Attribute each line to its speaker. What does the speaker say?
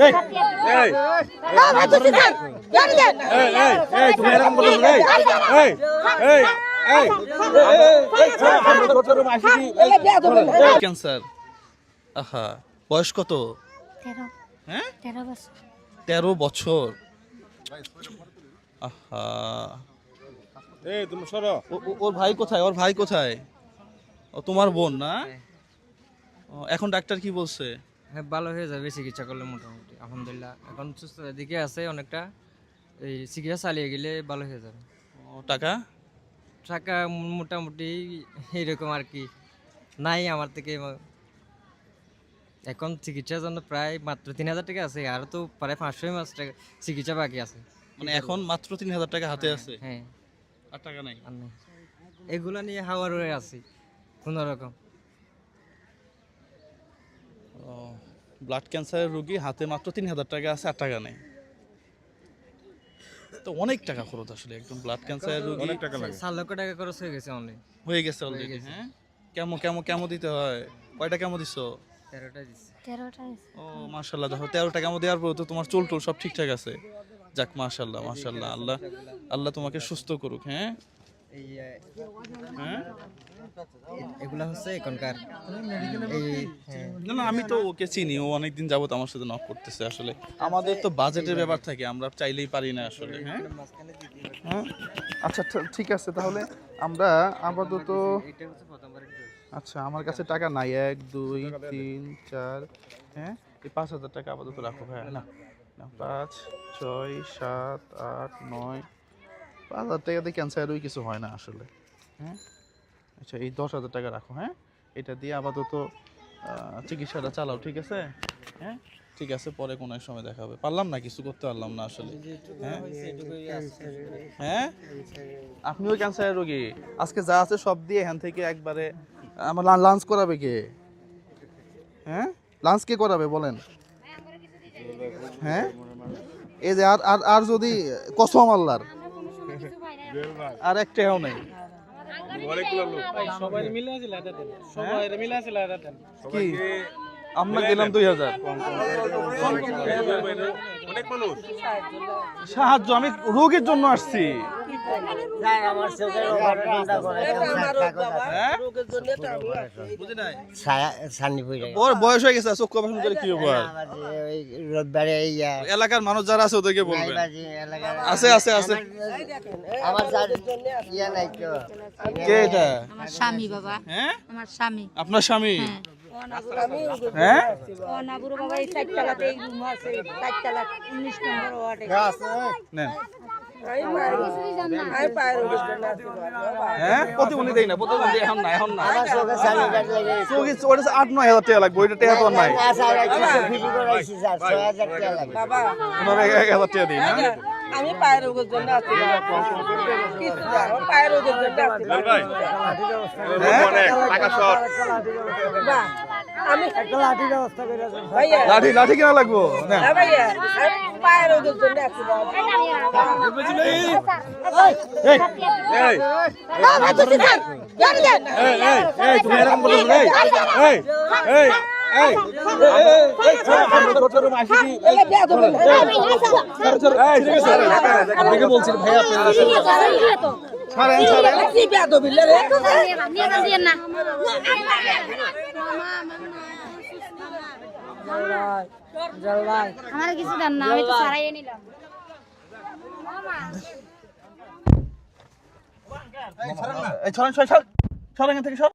Speaker 1: এই এই এই তুমি এরকম বলো এই এই এই ক্যান্সার। আহা, বয়স কত?
Speaker 2: 13।
Speaker 1: হ্যাঁ
Speaker 2: 13 বছর।
Speaker 1: 13 বছর। আহা, এই তুমি সরো। ওর ভাই কোথায়? ওর ভাই কোথায়? ও তোমার বোন না? এখন ডাক্তার কি বলছে?
Speaker 3: হ্যাঁ, ভালো হয়ে যাবে চিকিৎসা করলে মোটামুটি আলহামদুলিল্লাহ। এখন সুস্থতার দিকে আছে অনেকটা, এই চিকিৎসা চালিয়ে গেলে ভালো হয়ে যাবে।
Speaker 1: টাকা
Speaker 3: টাকা মোটামুটি এইরকম আর কি, নাই আমার থেকে। এখন চিকিৎসার জন্য প্রায় মাত্র 3000 টাকা আছে, আর তো প্রায় 500 মাস টাকা চিকিৎসা বাকি আছে।
Speaker 1: মানে এখন মাত্র 3000 টাকা হাতে আছে,
Speaker 3: হ্যাঁ,
Speaker 1: আর টাকা নাই।
Speaker 3: আর নেই। এগুলা নিয়ে হাওয়ার হয়ে আছি কোনো রকম।
Speaker 1: ব্লাড ক্যান্সারের রোগী হাতে মাত্র 3000 টাকা আছে, আর টাকা নেই। তো অনেক টাকা খরচ আসলে একদম ব্লাড ক্যান্সারের রোগী। অনেক টাকা লাগে।
Speaker 3: 4 লক্ষ টাকা খরচ হয়ে গেছে অনলাইন।
Speaker 1: হয়ে গেছে অলরেডি। হ্যাঁ, কেমো দিতে হয়? কয়টা কেমো দিছো?
Speaker 3: 13টা দিছি।
Speaker 2: 13টা।
Speaker 1: ও মাশাআল্লাহ, দেখো 13টা কেমো দেওয়ার পর তো তোমার চুল সব ঠিকঠাক আছে। যাক মাশাআল্লাহ মাশাআল্লাহ, আল্লাহ তোমাকে সুস্থ করুক। হ্যাঁ
Speaker 3: এই
Speaker 1: হ্যাঁ,
Speaker 3: এগুলা হচ্ছে এখনকার এই
Speaker 1: না আমি তো ওকে চিনি, ও অনেকদিন যাবত আমার সাথে নক করতেছে। আসলে আমাদের তো বাজেটের ব্যাপার থাকে, আমরা চাইলেই পারি না আসলে। হ্যাঁ হ্যাঁ, আচ্ছা ঠিক আছে, তাহলে আমরা আপাতত,
Speaker 3: এটা হচ্ছে প্রথমবারের ডোজ।
Speaker 1: আচ্ছা আমার কাছে টাকা নাই, 1 2 3 4, হ্যাঁ এই 5000 টাকা আপাতত রাখো ভাই। না 5 6 7 8 9, 5000 টাকাতে ক্যান্সারেরই কিছু হয় না আসলে। হ্যাঁ আচ্ছা, এই 10,000 টাকা রাখো। হ্যাঁ, এটা দিয়ে আপাতত চিকিৎসাটা চালাও, ঠিক আছে? হ্যাঁ ঠিক আছে, পরে কোনো এক সময় দেখা হবে। পারলাম না, কিছু করতে পারলাম না আসলে। হ্যাঁ হ্যাঁ, আপনিও ক্যান্সারের রোগী। আজকে যা আছে সব দিয়ে এখান থেকে একবারে আমার লাঞ্চ করাবে কে? হ্যাঁ, লাঞ্চ কে করাবে বলেন? হ্যাঁ, এই যে আর যদি কসম আল্লাহর আর একটাও নেই।
Speaker 4: সবাই মিলে আছে লাদা দেন, সবাই মিলে আছে লাদা দেন।
Speaker 1: কি আমরা দিলাম 2000
Speaker 4: অনেক মানুষ
Speaker 1: সাহায্য, আমি রোগীর জন্য আসছি। হ্যাঁ? বুঝি নাই? ওর বয়স হয়ে গেছে, চক্ষু অপারেশন করে কি হবে? এলাকার মানুষ যারা আছে ওদেরকে বলবে। আছে আছে আছে। কে এটা?
Speaker 2: আমার স্বামী বাবা।
Speaker 1: হ্যাঁ,
Speaker 2: আমার স্বামী।
Speaker 1: আপনার স্বামী? হ্যাঁ,
Speaker 2: অনাবুর বাবা এই 4 তলাতে এই রুম আছে, 4 তলা 19 নম্বর ওয়ার্ডে।
Speaker 1: নেন। হ্যাঁ, প্রতিবন্ধী দেই না, প্রতিবন্ধী এখন না, এখন না। চোখে ওটা 8-9 হাজার টাকা লাগবে, ওইটা টাকা তো আর নাই। ওনার 1,000 টাকা দিই না।
Speaker 5: আমি পায়ের রোগের জন্য আছি, কিছু না, পায়ের রোগের জন্য আছি।
Speaker 4: টাকা শর্ট।
Speaker 5: বাহ, আমি একটা লাঠির ব্যবস্থা করে দেন ভাইয়া।
Speaker 1: লাঠি কেনা লাগবো? নেন।
Speaker 5: হ্যাঁ ভাইয়া, আমি পায়ের রোগের জন্য আছি।
Speaker 1: এই এই এই তুমি এরকম বলো এই এই এই এই আপনাকে বলছি ভাই, আপনারা ছাড়েন ছাড়েন।
Speaker 5: কি বেয়াদবি রে?
Speaker 2: আমার কিছু দেন না, আমি তো ছাড়াইয়ে নিলাম।
Speaker 1: এই ছড়েন ছড়েন ছড়েন এখান থেকে সর।